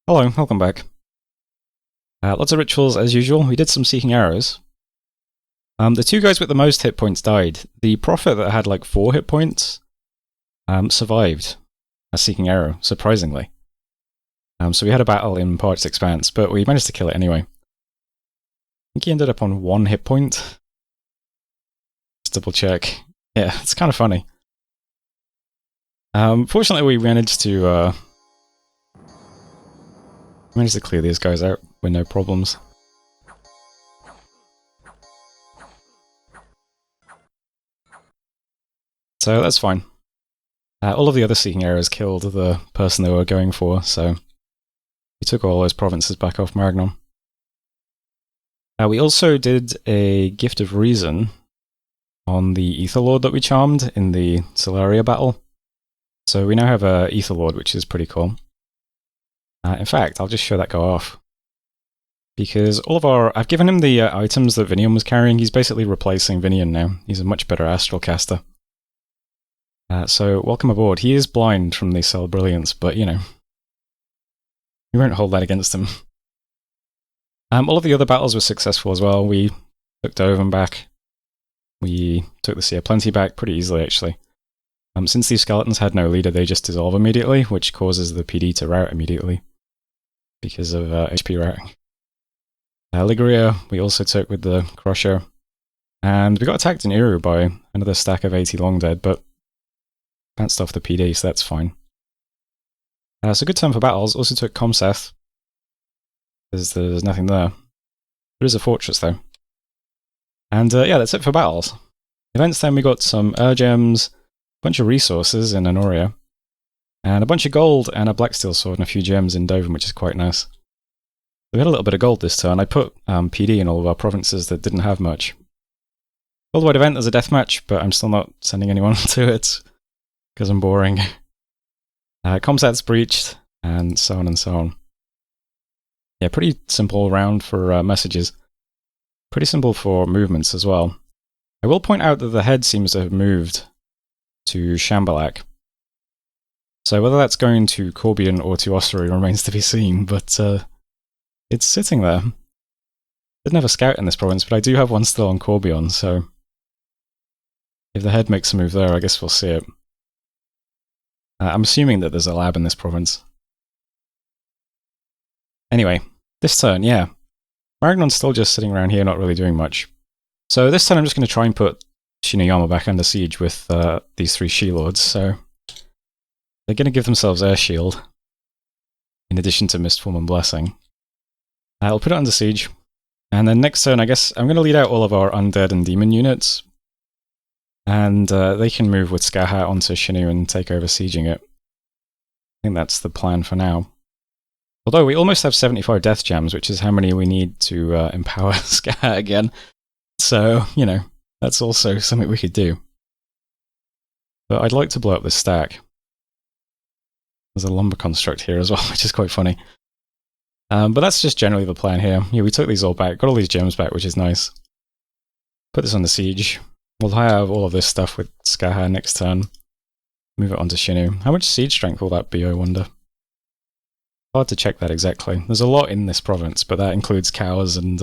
Hello, welcome back. Lots of rituals as usual. We did some seeking arrows. The two guys with the most hit points died. The prophet that had like 4 hit points survived a seeking arrow, surprisingly. So we had a battle in Parched Expanse, but we managed to kill it anyway. I think he ended up on 1 hit point. Let's double check. Yeah, it's kind of funny. Fortunately, we managed to clear these guys out with no problems. So that's fine. All of the other seeking arrows killed the person they were going for, so we took all those provinces back off Maragnon. We also did a Gift of Reason on the Aetherlord that we charmed in the Solaria battle. So we now have a Aetherlord, which is pretty cool. In fact, I'll just show that go off. Because I've given him the items that Vinion was carrying. He's basically replacing Vinion now. He's a much better astral caster. So welcome aboard. He is blind from the Cell Brilliance, but you know, we won't hold that against him. All of the other battles were successful as well. We took Dovin back. We took the Sea of Plenty back pretty easily, actually. Since these skeletons had no leader, they just dissolve immediately, which causes the PD to rout immediately because of HP routing. Liguria, we also took with the Crusher, and we got attacked in Eriu by another stack of 80 long dead, but bounced off the PD, so that's fine. It's a good turn for battles. Also took Comseth, because there's nothing there. There is a fortress though. And yeah, that's it for battles. Events then, we got some gems, bunch of resources in Honoria, and a bunch of gold and a Blacksteel sword and a few gems in Dovin, which is quite nice. We had a little bit of gold this turn. I put PD in all of our provinces that didn't have much. Worldwide event, there's a deathmatch, but I'm still not sending anyone to it, because I'm boring. Comsat's breached, and so on and so on. Yeah, pretty simple round for messages. Pretty simple for movements as well. I will point out that the head seems to have moved to Shambhalak. So whether that's going to Corbion or to Ossuary remains to be seen, but it's sitting there. Didn't have a scout in this province, but I do have one still on Corbion, so if the head makes a move there, I guess we'll see it. I'm assuming that there's a lab in this province. Anyway, this turn, yeah. Maragnon's still just sitting around here, not really doing much. So this turn I'm just going to try and put Shinuyama back under siege with these 3 She-Lords, so they're going to give themselves Air Shield, in addition to Mistform and Blessing. I'll put it under siege, and then next turn I guess I'm going to lead out all of our Undead and Demon units, and they can move with Skahat onto Shinu and take over sieging it. I think that's the plan for now. Although we almost have 75 Death Gems, which is how many we need to empower Skahat again. So, you know, that's also something we could do. But I'd like to blow up this stack. There's a lumber construct here as well, which is quite funny. But that's just generally the plan here. Yeah, we took these all back, got all these gems back, which is nice. Put this on the siege. We'll have all of this stuff with Skaha next turn. Move it onto Shinu. How much siege strength will that be, I wonder? Hard to check that exactly. There's a lot in this province, but that includes cows and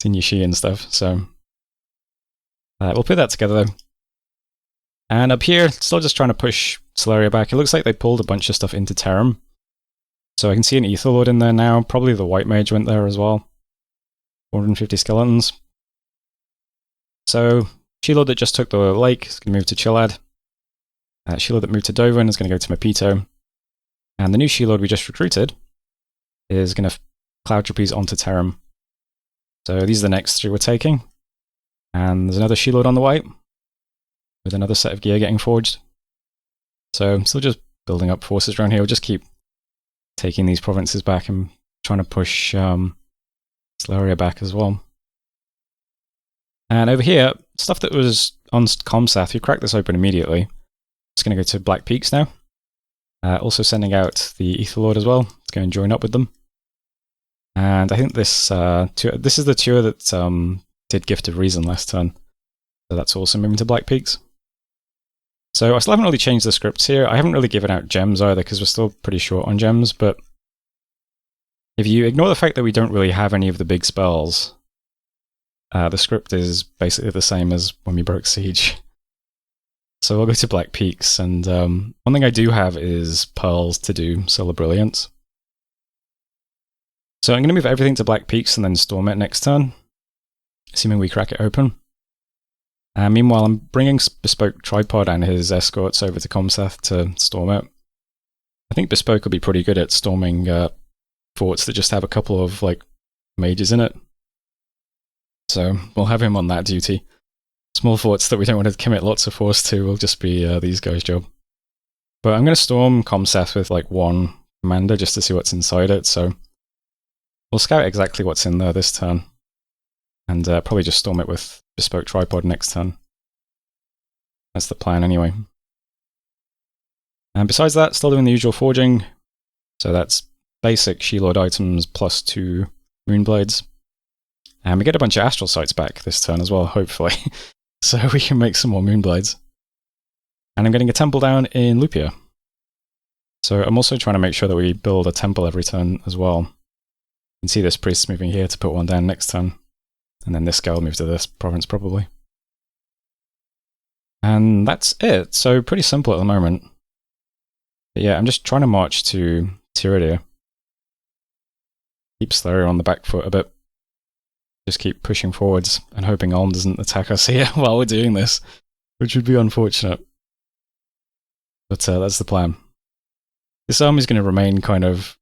Tinyashi and stuff, so we'll put that together though. And up here, still just trying to push Solaria back. It looks like they pulled a bunch of stuff into Terram. So I can see an Aetherlord in there now. Probably the White Mage went there as well. 450 skeletons. So, She-Lord that just took the lake is going to move to Chilad. She-Lord that moved to Dovin is going to go to Mapito. And the new She-Lord we just recruited is going to Cloud Trapeze onto Terram. So these are the next 3 we're taking. And there's another She-Lord on the way, with another set of gear getting forged. So I'm still just building up forces around here. We'll just keep taking these provinces back and trying to push Solaria back as well. And over here, stuff that was on Comsath, we cracked this open immediately. It's going to go to Black Peaks now. Also sending out the Aetherlord as well. It's going to join up with them. And I think this is the tour that did Gift of Reason last turn. So that's also moving to Black Peaks. So I still haven't really changed the scripts here. I haven't really given out gems either, because we're still pretty short on gems, but If you ignore the fact that we don't really have any of the big spells, the script is basically the same as when we broke Siege. So we'll go to Black Peaks, and one thing I do have is Pearls to do Solar Brilliance. So I'm going to move everything to Black Peaks and then storm it next turn, assuming we crack it open. Meanwhile, I'm bringing Bespoke Tripod and his escorts over to Comseth to storm it. I think Bespoke will be pretty good at storming forts that just have a couple of like mages in it. So we'll have him on that duty. Small forts that we don't want to commit lots of force to will just be these guys' job. But I'm going to storm Comseth with like one commander just to see what's inside it, so we'll scout exactly what's in there this turn. And probably just storm it with Bespoke Tripod next turn. That's the plan anyway. And besides that, still doing the usual forging. So that's basic She-Lord items plus 2 Moonblades. And we get a bunch of Astral Sights back this turn as well, hopefully. So we can make some more Moonblades. And I'm getting a temple down in Lupia. So I'm also trying to make sure that we build a temple every turn as well. You can see this priest moving here to put one down next turn. And then this guy will move to this province probably. And that's it. So pretty simple at the moment. But yeah, I'm just trying to march to Tiridia. Keep Slayer on the back foot a bit. Just keep pushing forwards and hoping Ulm doesn't attack us here while we're doing this, which would be unfortunate. But that's the plan. This army is going to remain kind of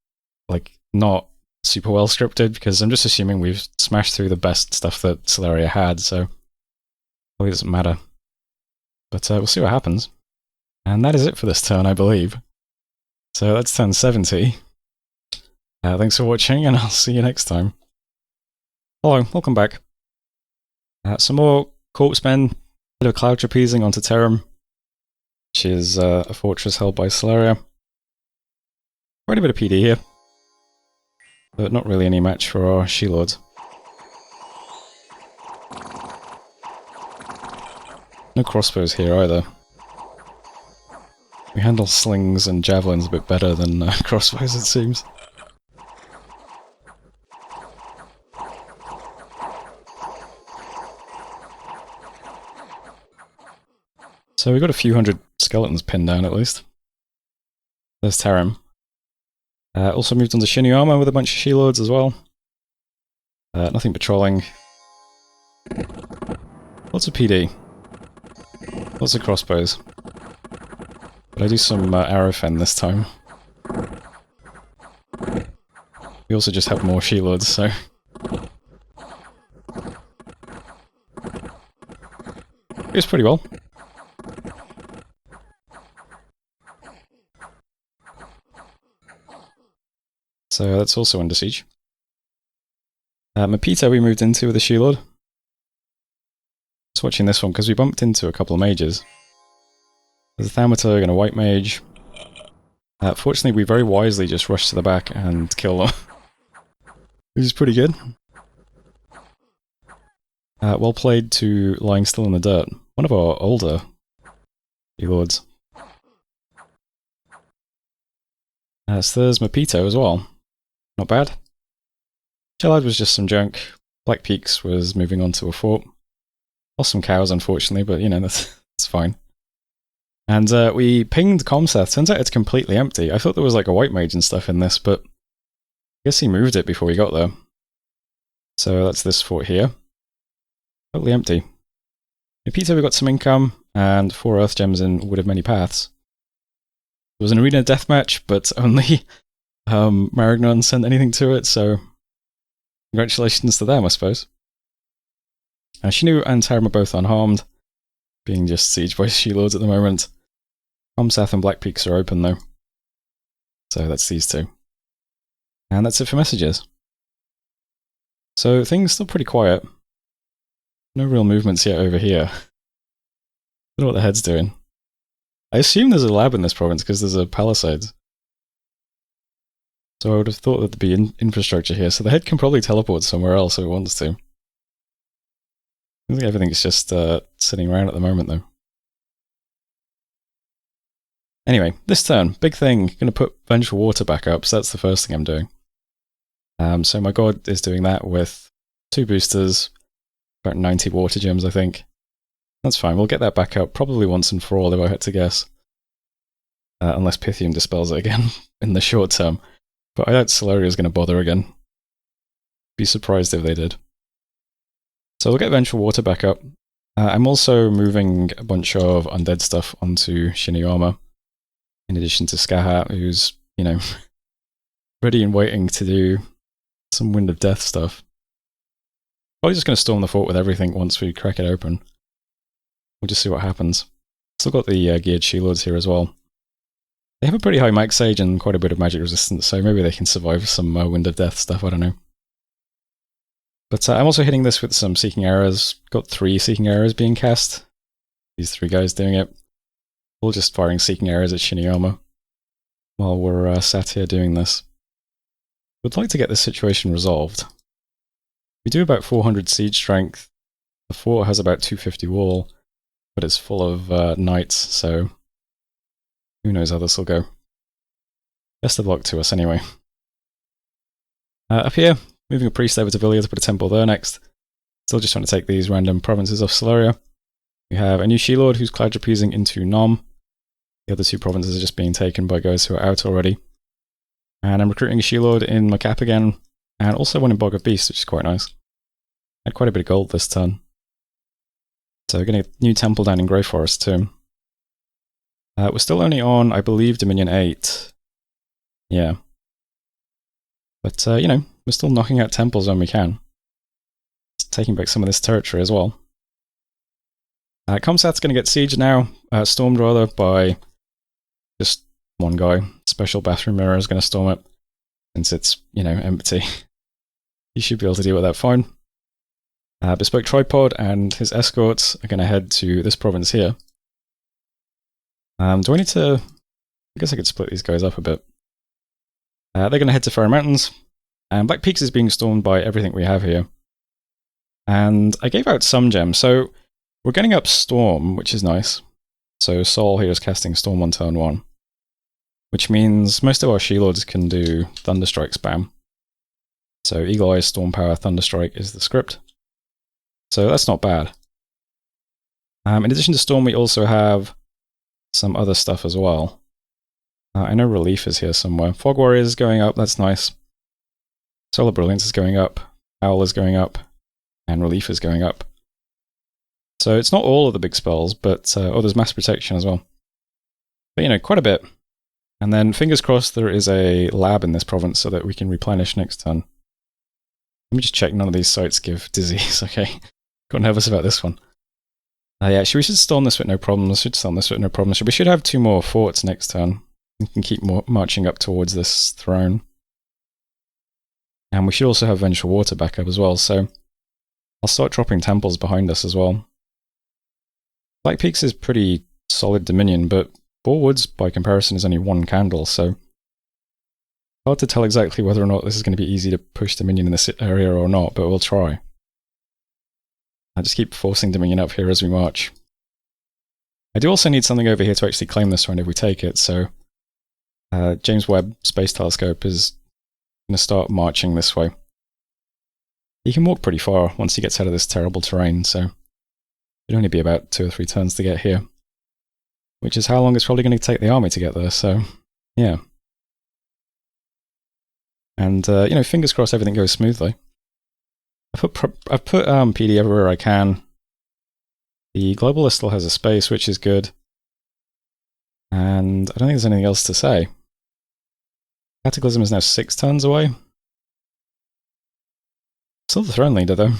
like not super well scripted because I'm just assuming we've smashed through the best stuff that Celeria had, so probably doesn't matter. But we'll see what happens. And that is it for this turn, I believe. So that's turn 70. Thanks for watching, and I'll see you next time. Hello, welcome back. Some more corpsemen, bit of cloud trapezing onto Terram, which is a fortress held by Celeria. Quite a bit of PD here, but not really any match for our She-Lords. No crossbows here either. We handle slings and javelins a bit better than crossbows, it seems. So we got a few hundred skeletons pinned down at least. There's Terram. Also moved on to Shinuyama with a bunch of She-Lords as well. Nothing patrolling. Lots of PD. Lots of crossbows. But I do some arrow fen this time. We also just have more She-Lords, so... It's pretty well. So that's also under siege. Mapita we moved into with a She-Lord. Just watching this one because we bumped into a couple of mages. There's a Thaumaturg and a White Mage. Fortunately, we very wisely just rushed to the back and killed them. Which is pretty good. Well played to lying still in the dirt. One of our older She-Lords. So there's Mapito as well. Not bad. Gelad was just some junk. Black Peaks was moving on to a fort. Lost some cows, unfortunately, but you know, that's fine. And we pinged Comseth. Turns out it's completely empty. I thought there was like a White Mage and stuff in this, but I guess he moved it before we got there. So that's this fort here. Totally empty. In Peter we got some income, and 4 Earth Gems in Wood of Many Paths. It was an arena deathmatch, but only Marignon sent anything to it, so congratulations to them, I suppose. Shinu and Terram are both unharmed, being just sieged by She-Lords at the moment. Comseth and Black Peaks are open though. So that's these two. And that's it for messages. So things still pretty quiet. No real movements yet over here. Don't know what the head's doing. I assume there's a lab in this province because there's a palisades. So I would have thought that there'd be infrastructure here, so the head can probably teleport somewhere else if it wants to. I think everything's just sitting around at the moment though. Anyway, this turn, big thing, gonna put Vengeful Water back up, so that's the first thing I'm doing. So my god is doing that with 2 boosters, about 90 water gems, I think. That's fine, we'll get that back up probably once and for all if I had to guess. Unless Pythium dispels it again in the short term. But I doubt Solaria is going to bother again. Be surprised if they did. So we'll get Vengeful Water back up. I'm also moving a bunch of undead stuff onto Shiniyama, in addition to Skahat, who's, you know, ready and waiting to do some Wind of Death stuff. Probably just going to storm the fort with everything once we crack it open. We'll just see what happens. Still got the geared She-Lords here as well. They have a pretty high max age and quite a bit of magic resistance, so maybe they can survive some Wind of Death stuff, I don't know. But I'm also hitting this with some Seeking Arrows. Got 3 Seeking Arrows being cast. These 3 guys doing it. All just firing Seeking Arrows at Shiniyama while we're sat here doing this. We'd like to get this situation resolved. We do about 400 siege strength. The fort has about 250 wall, but it's full of knights, so who knows how this will go. Best of luck to us anyway. Up here, moving a priest over to Villia to put a temple there next. Still just trying to take these random provinces off Solaria. We have a new She-Lord who's quadrupusing into Nom. The other 2 provinces are just being taken by guys who are out already. And I'm recruiting a She-Lord in Macap again, and also one in Bog of Beast, which is quite nice. Had quite a bit of gold this turn. So we're getting a new temple down in Grey Forest too. We're still only on, I believe, Dominion 8. Yeah. But, you know, we're still knocking out temples when we can. It's taking back some of this territory as well. Comsat's going to get sieged now, stormed rather, by just one guy. Special Bathroom Mirror is going to storm it, since it's, you know, empty. He should be able to deal with that fine. Bespoke Tripod and his escorts are going to head to this province here. Do I need to... I guess I could split these guys up a bit. They're going to head to Fair Mountains, and Black Peaks is being stormed by everything we have here. And I gave out some gems, so we're getting up Storm, which is nice. So Sol here is casting Storm on turn 1, which means most of our She-Lords can do Thunderstrike spam. So Eagle Eye, Storm Power, Thunderstrike is the script. So that's not bad. In addition to Storm, we also have some other stuff as well. I know Relief is here somewhere. Fog Warrior is going up, that's nice. Solar Brilliance is going up, Owl is going up, and Relief is going up. So it's not all of the big spells, but oh, there's Mass Protection as well. But you know, quite a bit. And then fingers crossed there is a lab in this province so that we can replenish next turn. Let me just check none of these sites give disease, okay. Got nervous about this one. Yeah, we should storm this with no problems. We should have 2 more forts next turn. We can keep marching up towards this throne. And we should also have Vengeful Water back up as well, so I'll start dropping temples behind us as well. Black Peaks is pretty solid Dominion, but Boar Woods, by comparison, is only 1 candle, so hard to tell exactly whether or not this is going to be easy to push Dominion in this area or not, but we'll try. I just keep forcing Dominion up here as we march. I do also need something over here to actually claim this round if we take it, so James Webb Space Telescope is going to start marching this way. He can walk pretty far once he gets out of this terrible terrain, so it'll only be about 2 or 3 turns to get here. Which is how long it's probably going to take the army to get there, so yeah. And, you know, fingers crossed everything goes smoothly. I've put PD everywhere I can. The Globalist still has a space, which is good. And I don't think there's anything else to say. Cataclysm is now 6 turns away. Still the Throne Leader, though.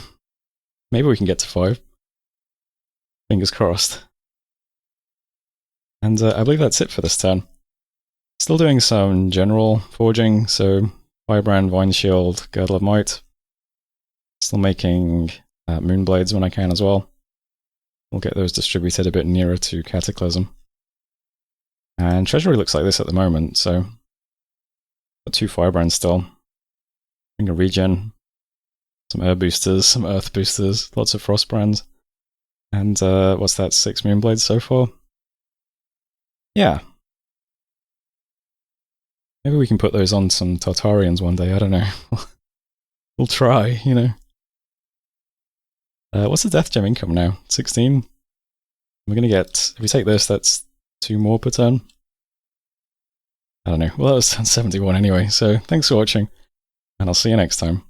Maybe we can get to 5. Fingers crossed. And I believe that's it for this turn. Still doing some general forging, so Firebrand, Vine Shield, Girdle of Might. Still making Moonblades when I can as well. We'll get those distributed a bit nearer to Cataclysm. And Treasury looks like this at the moment, so got 2 Firebrands still. Bring a regen, some Air Boosters, some Earth Boosters, lots of Frostbrands. And what's that, 6 Moonblades so far? Yeah. Maybe we can put those on some Tartarians one day, I don't know. We'll try, you know. What's the death gem income now? 16? We're gonna get, if we take this, that's 2 more per turn. I don't know. Well, that was 71 anyway, so thanks for watching, and I'll see you next time.